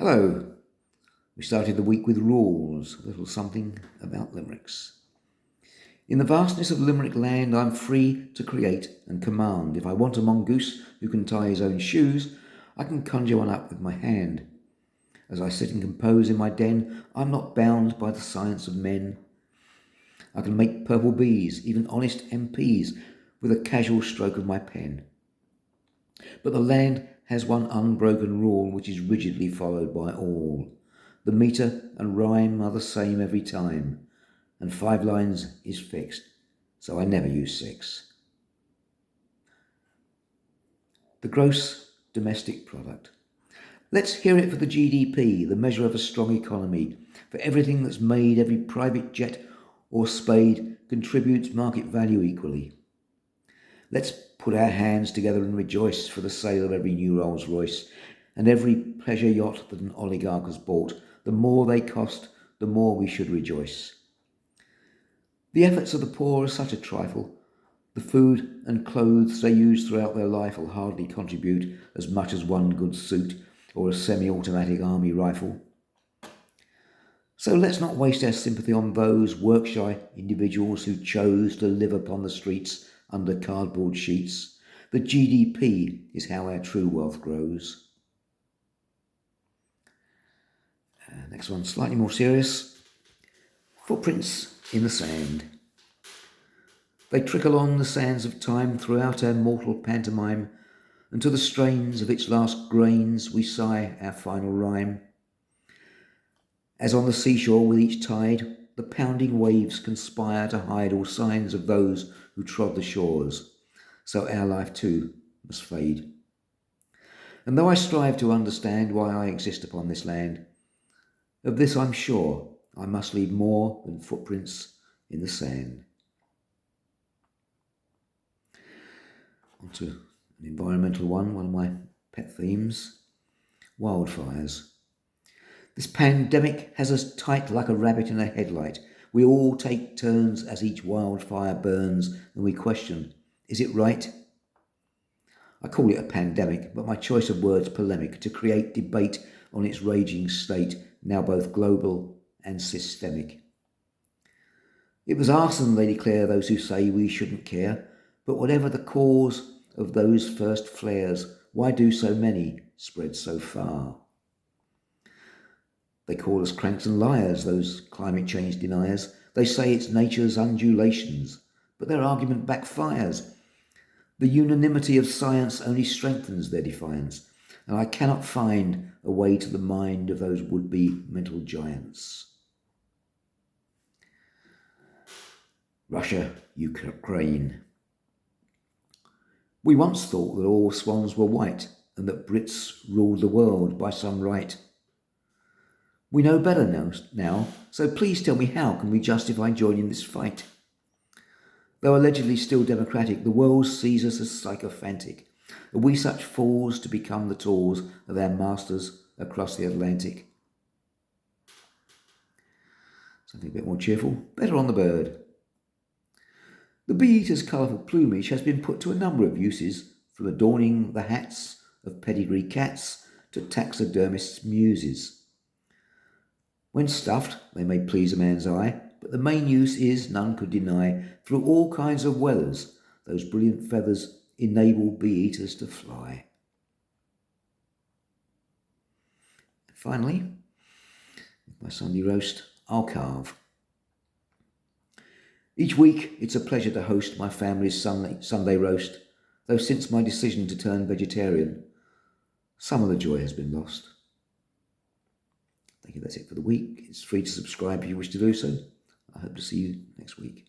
Hello. We started the week with rules, a little something about limericks. In the vastness of Limerick Land, I'm free to create and command. If I want a mongoose who can tie his own shoes, I can conjure one up with my hand. As I sit and compose in my den, I'm not bound by the science of men. I can make purple bees, even honest MPs, with a casual stroke of my pen. But the land has one unbroken rule which is rigidly followed by all. The metre and rhyme are the same every time, and 5 lines is fixed, so I never use 6. The gross domestic product. Let's hear it for the GDP, the measure of a strong economy. For everything that's made, every private jet or spade contributes market value equally. Let's put our hands together and rejoice for the sale of every new Rolls Royce and every pleasure yacht that an oligarch has bought. The more they cost, the more we should rejoice. The efforts of the poor are such a trifle. The food and clothes they use throughout their life will hardly contribute as much as one good suit or a semi-automatic army rifle. So let's not waste our sympathy on those work-shy individuals who chose to live upon the streets under cardboard sheets. The GDP is how our true wealth grows. Next one, slightly more serious. Footprints in the sand. They trickle on the sands of time throughout our mortal pantomime, and to the strains of its last grains we sigh our final rhyme. As on the seashore with each tide, the pounding waves conspire to hide all signs of those who trod the shores, so our life too must fade. And though I strive to understand why I exist upon this land, of this I'm sure I must leave more than footprints in the sand. On to an environmental one of my pet themes, wildfires. This pandemic has us tight like a rabbit in a headlight. We all take turns as each wildfire burns and we question, is it right? I call it a pandemic, but my choice of words polemic to create debate on its raging state, now both global and systemic. It was arson, they declare, those who say we shouldn't care, but whatever the cause of those first flares, why do so many spread so far? They call us cranks and liars, those climate change deniers. They say it's nature's undulations, but their argument backfires. The unanimity of science only strengthens their defiance, and I cannot find a way to the mind of those would-be mental giants. Russia, Ukraine. We once thought that all swans were white and that Brits ruled the world by some right. We know better now, so please tell me how can we justify joining this fight? Though allegedly still democratic, the world sees us as sycophantic. Are we such fools to become the tools of our masters across the Atlantic? Something a bit more cheerful, better on the bird. The bee-eater's colourful plumage has been put to a number of uses, from adorning the hats of pedigree cats to taxidermists' muses. When stuffed, they may please a man's eye, but the main use is, none could deny, through all kinds of weathers, those brilliant feathers enable bee-eaters to fly. Finally, with my Sunday roast, I'll carve. Each week, it's a pleasure to host my family's Sunday roast, though since my decision to turn vegetarian, some of the joy has been lost. Thank you, that's it for the week. It's free to subscribe if you wish to do so. I hope to see you next week.